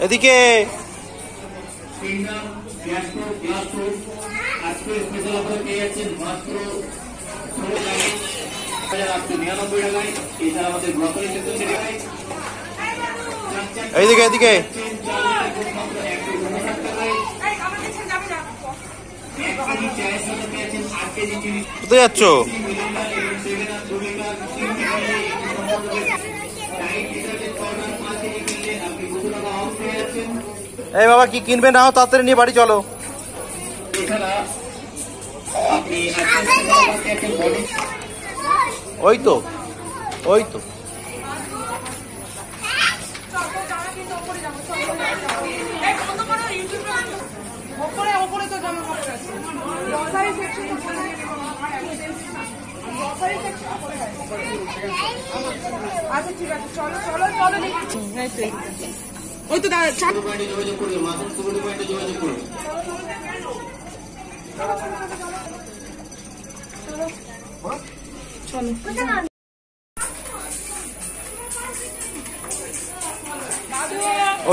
এদিকে এইদিকে এদিকে কোথায় যাচ্ছ? এই বাবা কি কিনবে নাও তাড়াতাড়ি নিয়ে বাড়ি চলো। ওই তো ওই তো আচ্ছা ঠিক আছে চলো চলো চলো ওই তো যোগাযোগ করবে যোগাযোগ করবে।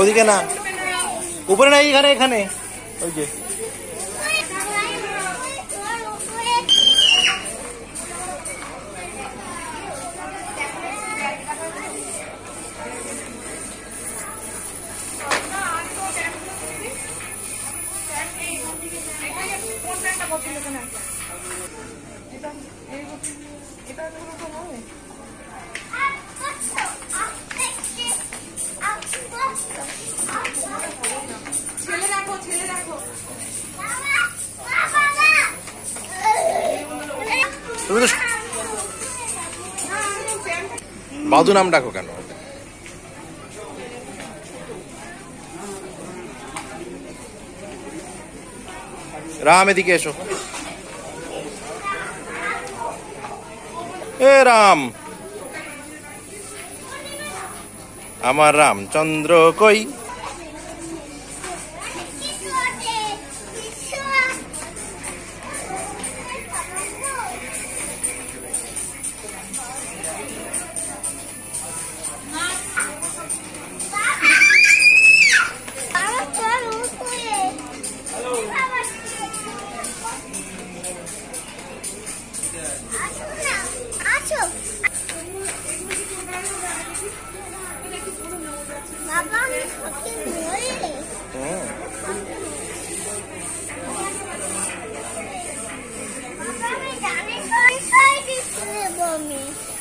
ওদিকে না উপরে না এখানে এখানে ওই যে তুমি তো বাদু নাম ডাকো কেন? রাম এদিকে এসো। এ রাম আমার রামচন্দ্র কই?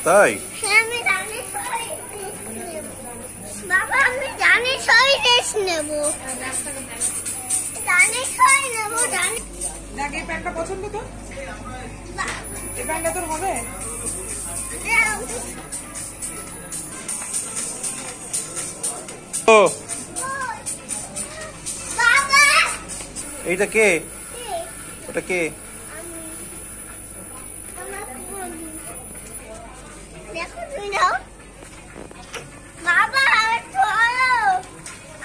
তাই বাবা আমি জানি সই ড্রেস নেব জানি সই নেব জানি দেখ এই প্যান্টটা পছন্দ তো এই প্যান্টটা তোর হবে ও বাবা এইটা কে? ওটা কে? দেখো তুমি দাও বাবা চলো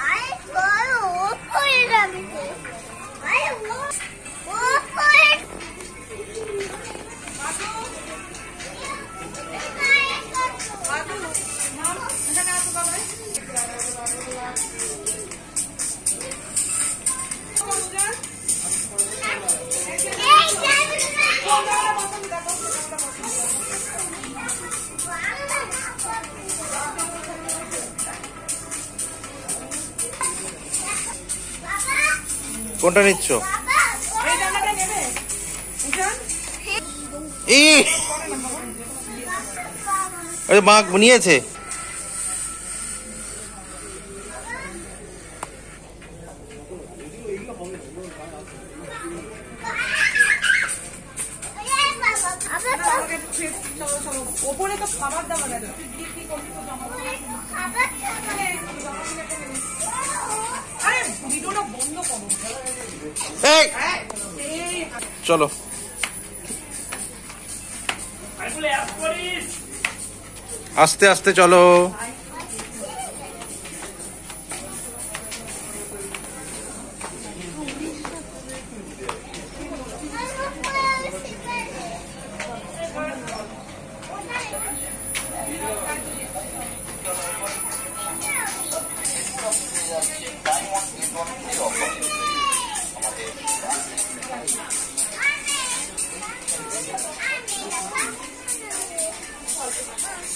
আরে চলো ওপরে যাবি আরে ওপরে কোনটা নিচ্ছ? মা নিয়েছে। ওপরে তো খাবার দাবার আছে ভিডিওটা বন্ধ করো। চলো আস্তে আস্তে চলো।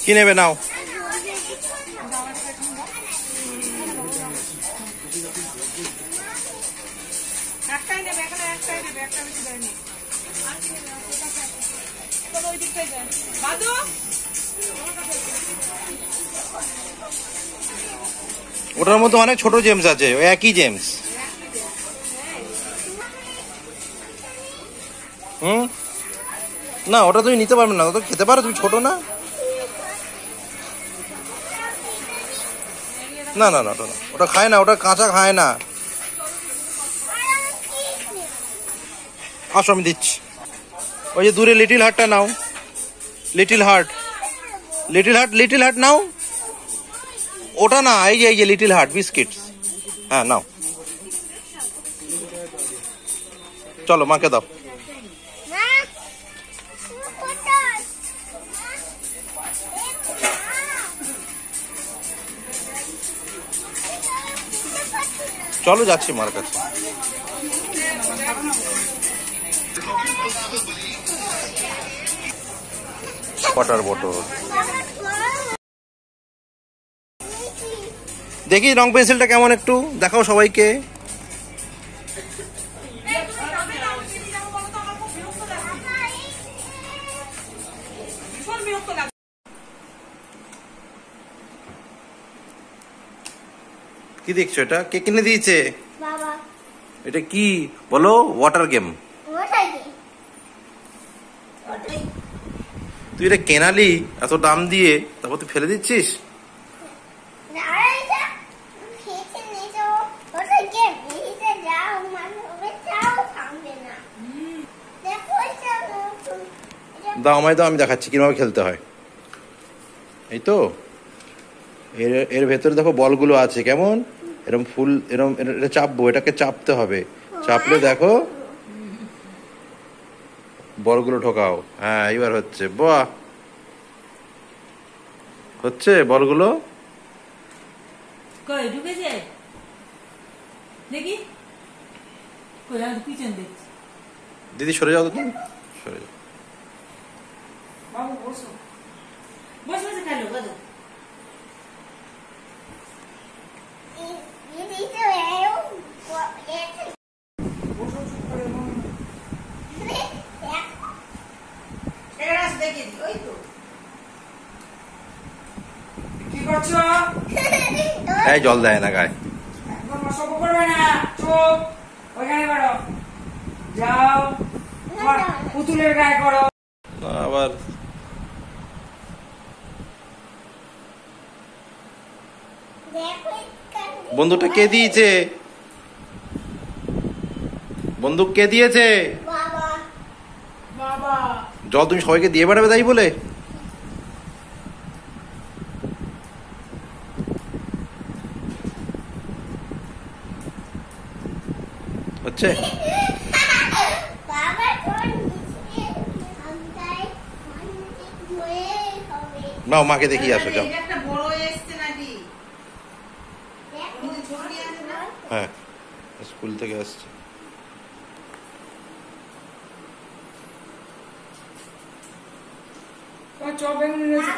কি নেবে নাও? একটাই নেবে, এখানে একটাই নেবে, একটা বেশি দেয়নি। চলো ওই দিকটাই যাই। বাঁধো। ওটার মধ্যে অনেক ছোট জেমস আছে, ওই একই জেমস। হুম, না ওটা তুমি নিতে পারবে না, ওটা খেতে পারো, তুমি ছোট না। না না না, ওটা না, ওটা খায় না, ওটা কাঁচা খায় না। আসো আমি দিচ্ছি। ওই যে দূরে লিটিল হার্টটা নাও, little heart, little heart, little heart নাও। ওটা না, এই যে লিটিল হার্ট বিস্কিট। হ্যাঁ নাও, চলো মাকে দাও। চলো যাচ্ছি মার কাছে। ওয়াটার বটল দেখি, রং পেন্সিলটা কেমন একটু দেখাও সবাইকে। কি দেখছো, এটা কে কিনে দিয়েছে? বাবা এটা কি বলো? Water game. তুই এটা কেনালি এত দাম দিয়ে, তারপর তুই ফেলে দিচ্ছিস? দাও আমায় দাও, আমি দেখাচ্ছি কিভাবে খেলতে হয়। এই তো এর ভেতরে দেখো বলগুলো আছে কেমন, এরকম ফুল, এরকম এটা চাপবো, এটাকে চাপতে হবে, চাপলে দেখো বলগুলো ঢোকাও। হ্যাঁ এবার হচ্ছে, বাহ, হচ্ছে বলগুলো। কই ঢুকেছে দেখি, কই আমি পিছন দেখছি। দিদি সরে যাও তো, তুমি সরে যাও। বাবু বসো। বসে বসে খেলো বাজো। দেখে দি, ওই তো কি করছো? এই জল দেয় না গায়ে। একদম অসভ্য করবে না, চুপ। ওইখানে করো, যাও তোমার পুতুলের গায়ে করো। আবার বন্দুকটা কে দিয়েছে? বন্দুক কে দিয়েছে? বাবা জল তুমি সবাইকে দিয়ে বেড়াবে তাই বলে? হচ্ছে নাও, মাকে দেখিয়ে আসো, যাও। একটা বড় এসছে নাকি? ছোট নিয়ে আসে না? হ্যাঁ স্কুল থেকে আসছে। তোমার চপ বেগুনি রয়েছে।